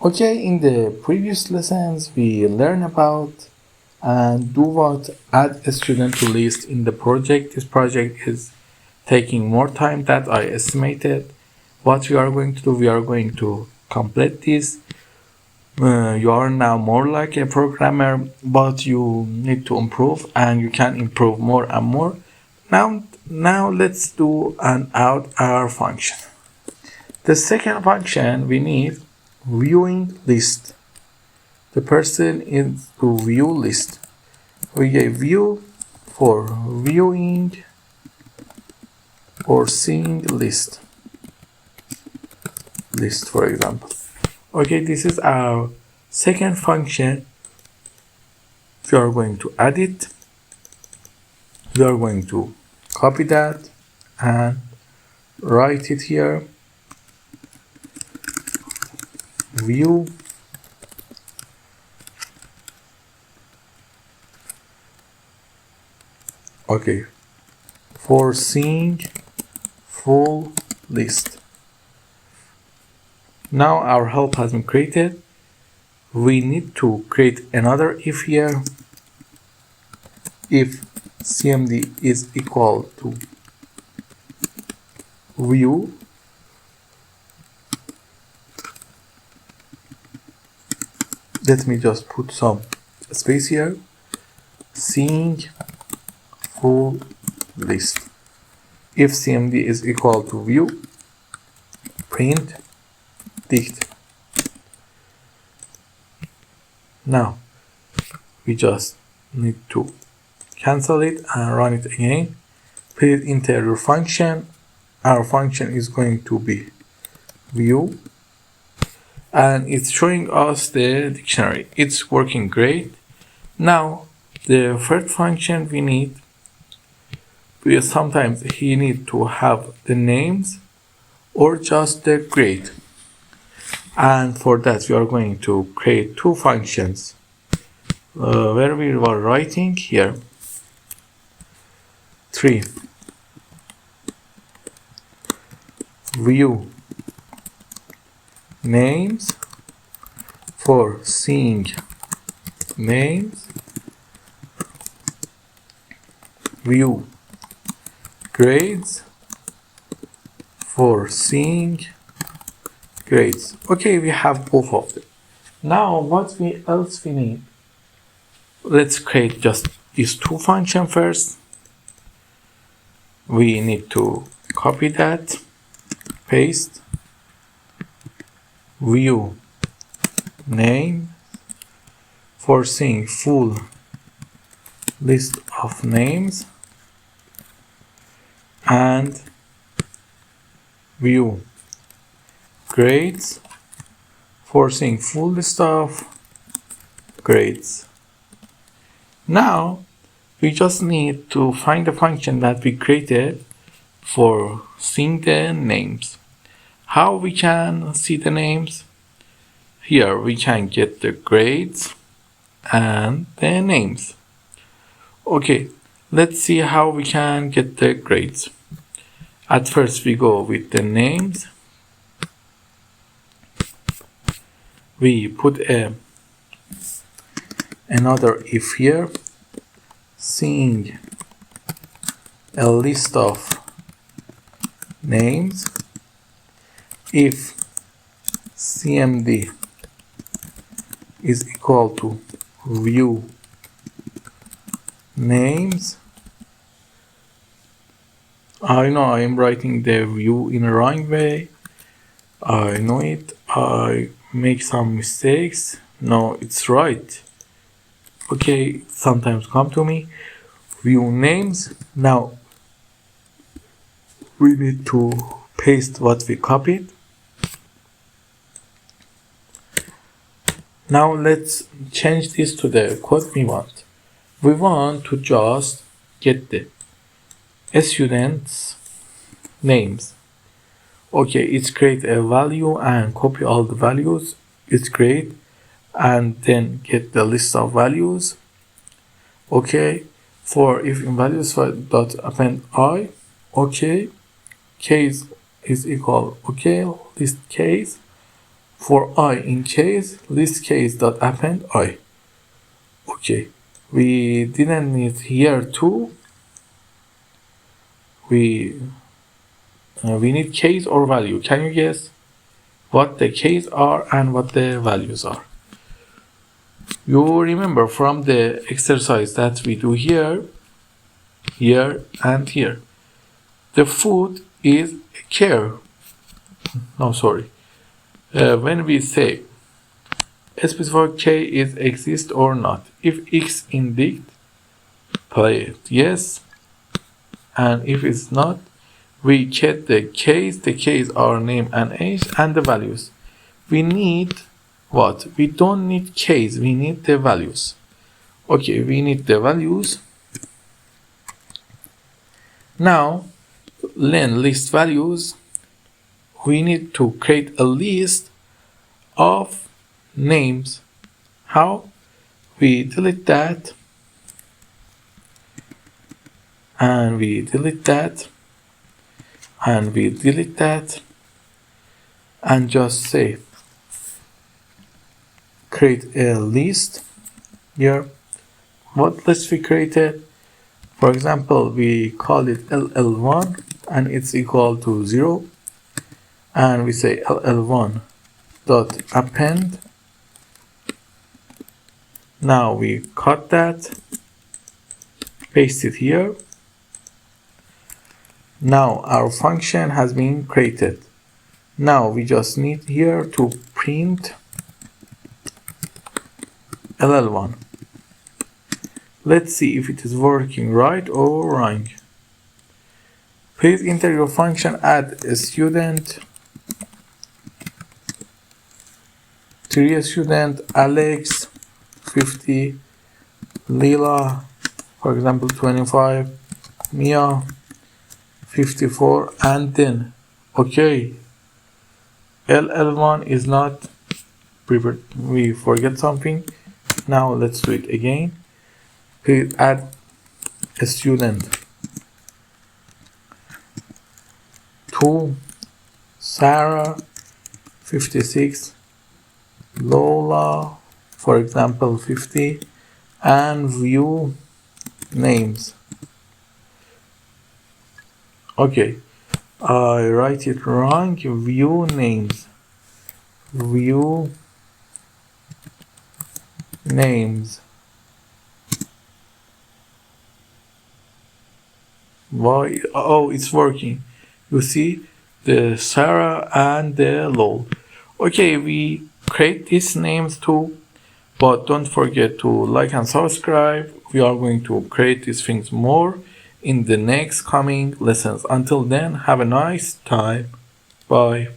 Okay, in the previous lessons we learned about and do what add a student to list in the project. This project is taking more time than I estimated. What we are going to do, we are going to complete this. You are now more like a programmer, but you need to improve and you can improve more and more. Now let's do an out our function. The second function we need viewing list. The person is to view list. We get view for viewing or seeing list for example. Okay, this is our second function. We are going to add it. We are going to copy that and write it here. View okay for seeing full list. Now our help has been created. We need to create another if here. If cmd is equal to view let me just put some space here, seeing full list. If cmd is equal to view, print dict. Now we just need to cancel it and run it again. Please enter your function. Our function is going to be view and it's showing us the dictionary. It's working great. Now the third function we need, sometimes he need to have the names or just the grade, and for that we are going to create two functions where we were writing here 3 view names for seeing names, view grades for seeing grades. Okay, we have both of them. Now what else we need? Let's create just these two functions first. We need to copy that, paste, view name for seeing full list of names, and view grades for seeing full list of grades. Now we just need to find the function that we created for seeing the names. How we can see the names? Here we can get the grades and the names. Okay, let's see how we can get the grades. At first we go with the names. We put another if here, seeing a list of names. If cmd is equal to view names. I know I am writing the view in a wrong way. I know it. I make some mistakes. No, it's right. Okay, sometimes come to me. View names. Now we need to paste what we copied. Now let's change this to the code we want. We want to just get the students' names. Okay, it's create a value and copy all the values. It's great. And then get the list of values. Okay, for if in values dot append I. Okay, case is equal. Okay, list case For I in case, list case dot append I. Okay, we didn't need here to. We need case or value. Can you guess what the case are and what the values are? You remember from the exercise that we do here, here and here. The food is care. No, sorry. When we say specify k is exist or not. If x indeed, play it yes, and if it's not, we get the case. The case are name and age and the values. We need what? We don't need case, we need the values. Okay, we need the values. Now, len list values, we need to create a list of names. How? We delete that, and we delete that, and we delete that, and just say create a list here. What list we created? For example, we call it ll1 and it's equal to 0, and we say ll1 dot append. Now we cut that, paste it here. Now our function has been created. Now we just need here to print ll1. Let's see if it is working right or wrong. Please enter your function add a student, 3 student, Alex 50, Lila for example 25, Mia 54, and then okay, ll1 is not prepared. We forget something. Now let's do it again. Please add a student to Sarah 56, Lola for example 50, and view names. Okay, I write it wrong. View names. View names. Why? Oh, it's working. You see the Sarah and the Lol. Okay, we create these names too, but don't forget to like and subscribe. We are going to create these things more in the next coming lessons. Until then, have a nice time. Bye.